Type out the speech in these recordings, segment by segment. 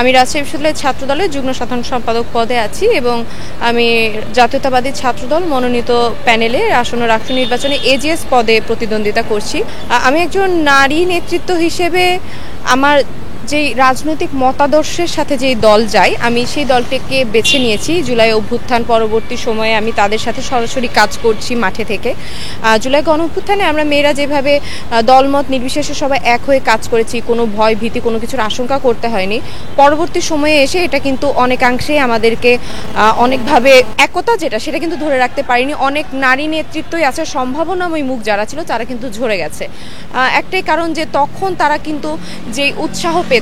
আমি রাজশাহী বিশ্ববিদ্যালয়ের ছাত্রদলের যুগ্ম সাধারণ সম্পাদক পদে আছি এবং আমি জাতীয়তাবাদী ছাত্রদল মনোনীত প্যানেলে আসন্ন রাষ্ট্রীয় নির্বাচনে এজিএস পদে প্রতিদ্বন্দ্বিতা করছি। আমি একজন নারী নেতৃত্ব হিসেবে আমার যেই রাজনৈতিক মতাদর্শের সাথে যেই দল যায়, আমি সেই দলটিকে বেছে নিয়েছি। জুলাই অভ্যুত্থান পরবর্তী সময়ে আমি তাদের সাথে সরাসরি কাজ করছি মাঠে থেকে। জুলাই গণ অভ্যুত্থানে আমরা মেয়েরা যেভাবে দলমত নির্বিশেষে সবাই এক হয়ে কাজ করেছি, কোনো ভয় ভীতি কোনো কিছুর আশঙ্কা করতে হয়নি। পরবর্তী সময়ে এসে এটা কিন্তু অনেকাংশেই আমাদেরকে অনেকভাবে একতা যেটা সেটা কিন্তু ধরে রাখতে পারিনি। অনেক নারী নেতৃত্বই আছে, সম্ভাবনাময় মুখ যারা ছিল তারা কিন্তু ঝরে গেছে। একটাই কারণ যে তখন তারা কিন্তু যেই উৎসাহ পেত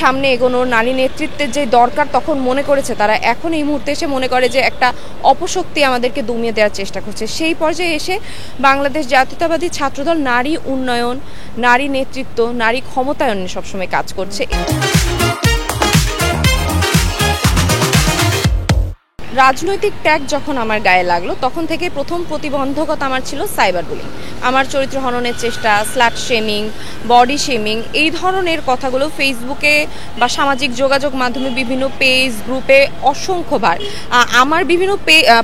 সামনে এগোনোর, নারী নেতৃত্বের যে দরকার তখন মনে করেছে তারা, এখন এই মুহূর্তে এসে মনে করে যে একটা অপশক্তি আমাদেরকে দমিয়ে দেওয়ার চেষ্টা করছে। সেই পর্যায়ে এসে বাংলাদেশ জাতীয়তাবাদী ছাত্রদল নারী উন্নয়ন, নারী নেতৃত্ব, নারী ক্ষমতায়নে সবসময় কাজ করছে। রাজনৈতিক ট্যাগ যখন আমার গায়ে লাগলো তখন থেকে প্রথম প্রতিবন্ধকতা আমার ছিল সাইবার বুলিং। আমার চরিত্র হননের চেষ্টা, স্ল্যাট শেমিং, বডি শেমিং, এই ধরনের কথাগুলো ফেসবুকে বা সামাজিক যোগাযোগ মাধ্যমে বিভিন্ন পেজ গ্রুপে অসংখ্যবার আমার বিভিন্ন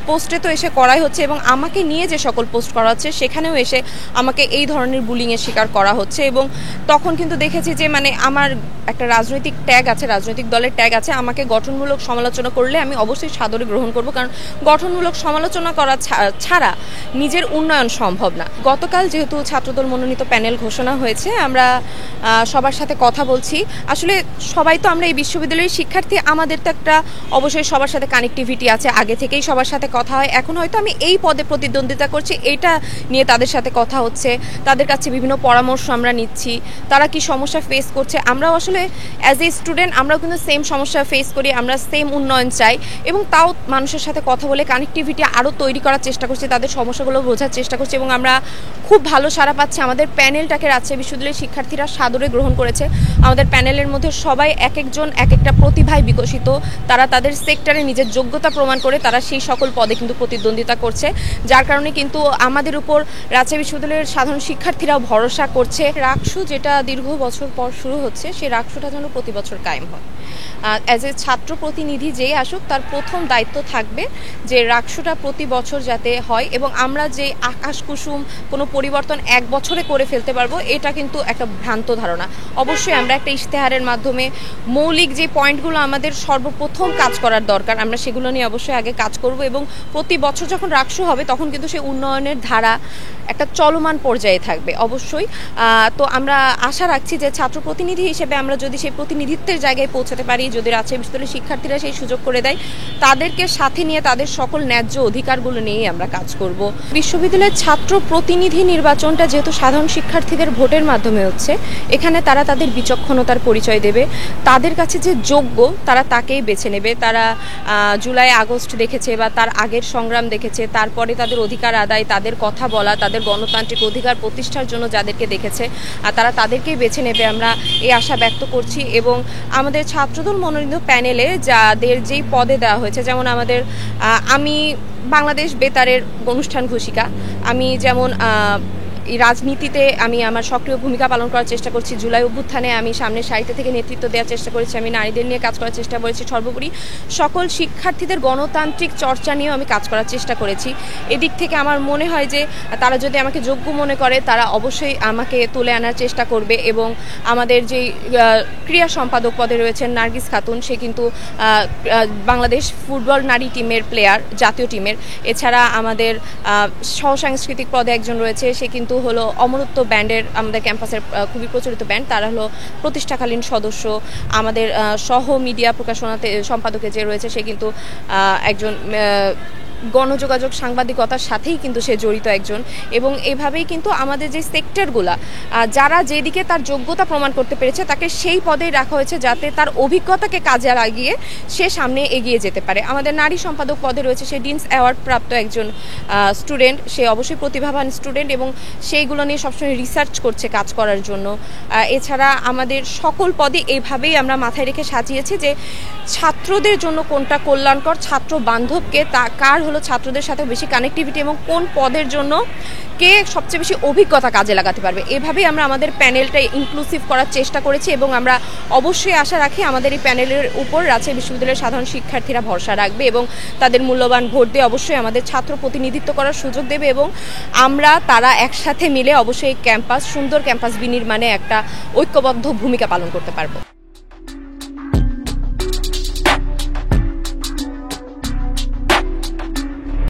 পোস্টে তো এসে করাই হচ্ছে এবং আমাকে নিয়ে যে সকল পোস্ট করা হচ্ছে সেখানেও এসে আমাকে এই ধরনের বুলিংয়ের শিকার করা হচ্ছে। এবং তখন কিন্তু দেখেছি যে আমার একটা রাজনৈতিক ট্যাগ আছে, রাজনৈতিক দলের ট্যাগ আছে, আমাকে গঠনমূলক সমালোচনা করলে আমি অবশ্যই সাদরে গ্রহণ করব, কারণ গঠনমূলক সমালোচনা করা ছাড়া নিজের উন্নয়ন সম্ভব না। গতকাল যেহেতু ছাত্রদল মনোনীত প্যানেল ঘোষণা হয়েছে, আমরা সবার সাথে কথা বলছি। আসলে সবাই তো আমরা এই বিশ্ববিদ্যালয়ের শিক্ষার্থী, আমাদের তো একটা অবশ্যই সবার সাথে কানেক্টিভিটি আছে, আগে থেকেই সবার সাথে কথা হয়। এখন হয়তো আমি এই পদে প্রতিদ্বন্দ্বিতা করছি, এটা নিয়ে তাদের সাথে কথা হচ্ছে, তাদের কাছে বিভিন্ন পরামর্শ আমরা নিচ্ছি, তারা কি সমস্যা ফেস করছে। আমরাও আসলে অ্যাজ এ স্টুডেন্ট আমরাও কিন্তু সেম সমস্যা ফেস করি, আমরা সেম উন্নয়ন চাই এবং তাও মানুষের সাথে কথা বলে কানেক্টিভিটি আরও তৈরি করার চেষ্টা করছি, তাদের সমস্যাগুলো বোঝার চেষ্টা করছি এবং আমরা খুব ভালো সাড়া পাচ্ছি। আমাদের প্যানেলটাকে রাজশাহী বিশ্ববিদ্যালয়ের শিক্ষার্থীরা সাদরে গ্রহণ করেছে। আমাদের প্যানেলের মধ্যে সবাই এক একজন এক একটা প্রতিভায় বিকশিত, তারা তাদের সেক্টরে নিজের যোগ্যতা প্রমাণ করে তারা সেই সকল পদে কিন্তু প্রতিদ্বন্দ্বিতা করছে, যার কারণে কিন্তু আমাদের উপর রাজশাহী বিশ্ববিদ্যালয়ের সাধারণ শিক্ষার্থীরাও ভরসা করছে। রাকসু যেটা দীর্ঘ বছর পর শুরু হচ্ছে, সেই রাকসুটা যেন প্রতি বছর কায়েম হয়। অ্যাজ এ ছাত্র প্রতিনিধি যেই আসুক তার প্রথম দায়িত্ব থাকবে যে রাকসুটা প্রতি বছর যাতে হয় এবং আমরা যে আকাশ কুসুম কোনো পরিবর্তন এক বছরে করে ফেলতে পারবো, এটা কিন্তু একটা ভ্রান্ত ধারণা। অবশ্যই আমরা একটা ইশতেহারের মাধ্যমে মৌলিক যে পয়েন্টগুলো আমাদের সর্বপ্রথম কাজ করার দরকার, আমরা সেগুলো নিয়ে অবশ্যই আগে কাজ করব এবং প্রতি বছর যখন রাকসু হবে তখন কিন্তু সেই উন্নয়নের ধারা একটা চলমান পর্যায়ে থাকবে অবশ্যই। তো আমরা আশা রাখছি যে ছাত্র প্রতিনিধি হিসেবে আমরা যদি সেই প্রতিনিধিত্বের জায়গায় পৌঁছাতে পারি, যদি রাজশাহী বিশ্ববিদ্যালয়ের শিক্ষার্থীরা সেই সুযোগ করে দেয়, তাদেরকে সাথে নিয়ে তাদের সকল ন্যায্য অধিকারগুলো নিয়েই আমরা কাজ করব। বিশ্ববিদ্যালয়ের ছাত্র প্রতিনিধি নির্বাচনটা যেহেতু সাধারণ শিক্ষার্থীদের ভোটের মাধ্যমে হচ্ছে, এখানে তারা তাদের বিচক্ষণতার পরিচয় দেবে, তাদের কাছে যে যোগ্য তারা তাকেই বেছে নেবে। তারা জুলাই আগস্ট দেখেছে বা তার আগের সংগ্রাম দেখেছে, তারপরে তাদের অধিকার আদায়, তাদের কথা বলা, তাদের গণতান্ত্রিক অধিকার প্রতিষ্ঠার জন্য যাদেরকে দেখেছে তারা তাদেরকেই বেছে নেবে, আমরা এই আশা ব্যক্ত করছি। এবং আমাদের ছাত্রদল মনোনীত প্যানেলে যাদের যেই পদে দেওয়া হয়েছে, যেমন আমি বাংলাদেশ বেতারের অনুষ্ঠান ঘোষিকা, আমি যেমন এই রাজনীতিতে আমি আমার সক্রিয় ভূমিকা পালন করার চেষ্টা করছি, জুলাই অভ্যুত্থানে আমি সামনের সারিতে থেকে নেতৃত্ব দেওয়ার চেষ্টা করেছি, আমি নারীদের নিয়ে কাজ করার চেষ্টা করেছি, সর্বোপরি সকল শিক্ষার্থীদের গণতান্ত্রিক চর্চা নিয়েও আমি কাজ করার চেষ্টা করেছি। এদিক থেকে আমার মনে হয় যে তারা যদি আমাকে যোগ্য মনে করে তারা অবশ্যই আমাকে তুলে আনার চেষ্টা করবে। এবং আমাদের যেই ক্রীড়া সম্পাদক পদে রয়েছেন নার্গিস খাতুন, সে কিন্তু বাংলাদেশ ফুটবল নারী টিমের প্লেয়ার, জাতীয় টিমের। এছাড়া আমাদের সহসাংস্কৃতিক পদে একজন রয়েছে, সে কিন্তু হলো অমরত্ব ব্যান্ডের, আমাদের ক্যাম্পাসের খুবই প্রচলিত ব্যান্ড, তারা হলো প্রতিষ্ঠাকালীন সদস্য। আমাদের সহ মিডিয়া প্রকাশনাতে সম্পাদকে যে রয়েছে সে কিন্তু একজন গণযোগাযোগ সাংবাদিকতার সাথেই কিন্তু সে জড়িত একজন। এবং এভাবেই কিন্তু আমাদের যে সেক্টরগুলা যারা যেদিকে তার যোগ্যতা প্রমাণ করতে পেরেছে তাকে সেই পদেই রাখা হয়েছে, যাতে তার অভিজ্ঞতাকে কাজে লাগিয়ে সে সামনে এগিয়ে যেতে পারে। আমাদের নারী সম্পাদক পদে রয়েছে সে ডিনস অ্যাওয়ার্ড প্রাপ্ত একজন স্টুডেন্ট, সে অবশ্যই প্রতিভাবান স্টুডেন্ট এবং সেইগুলো নিয়ে সবসময় রিসার্চ করছে কাজ করার জন্য। এছাড়া আমাদের সকল পদে এইভাবেই আমরা মাথায় রেখে সাজিয়েছি যে ছাত্রদের জন্য কোনটা কল্যাণকর, ছাত্র বান্ধবকে কার হলো ছাত্রদের সাথে বেশি কানেক্টিভিটি এবং কোন পদের জন্য কে সবচেয়ে বেশি অভিজ্ঞতা কাজে লাগাতে পারবে, এভাবেই আমরা আমাদের প্যানেলটা ইনক্লুসিভ করার চেষ্টা করেছি এবং আমরা অবশ্যই আশা রাখি আমাদের এই প্যানেলের উপর রাজশাহী বিশ্ববিদ্যালয়ের সাধারণ শিক্ষার্থীরা ভরসা রাখবে এবং তাদের মূল্যবান ভোট দিয়ে অবশ্যই আমাদের ছাত্র প্রতিনিধিত্ব করার সুযোগ দেবে এবং আমরা তারা একসাথে মিলে অবশ্যই এই ক্যাম্পাস, সুন্দর ক্যাম্পাস বিনির্মাণে একটা ঐক্যবদ্ধ ভূমিকা পালন করতে পারবো।